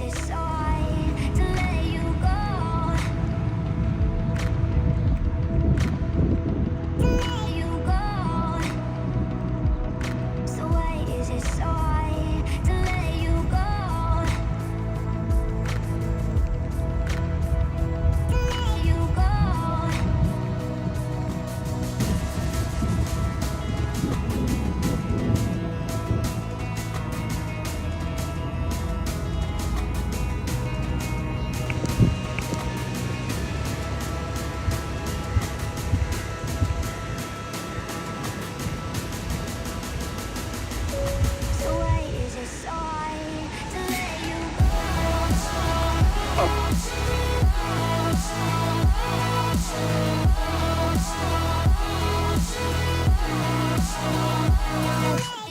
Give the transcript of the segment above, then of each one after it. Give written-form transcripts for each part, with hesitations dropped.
it so hard to let you go? To let you go. So why is it so hard to let you go? To let you go. So why is it so hard to let you go?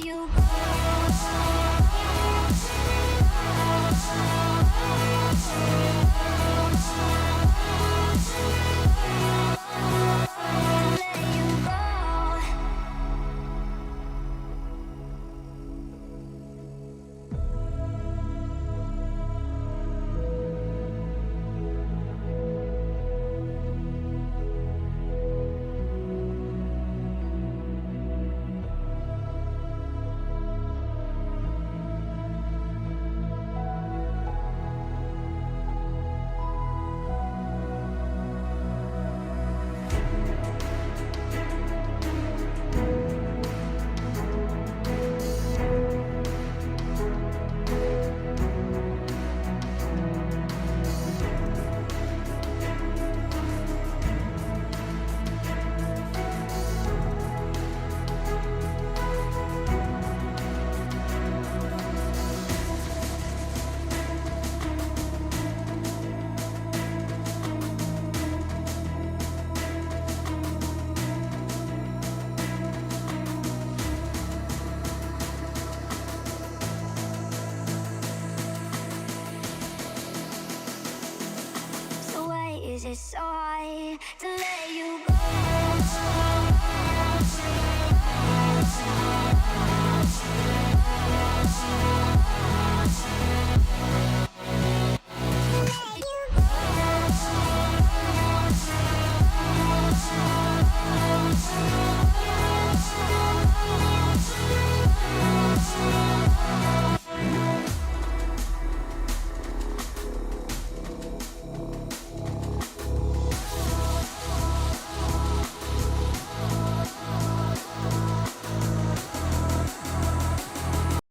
You let you go. So why is it so hard to let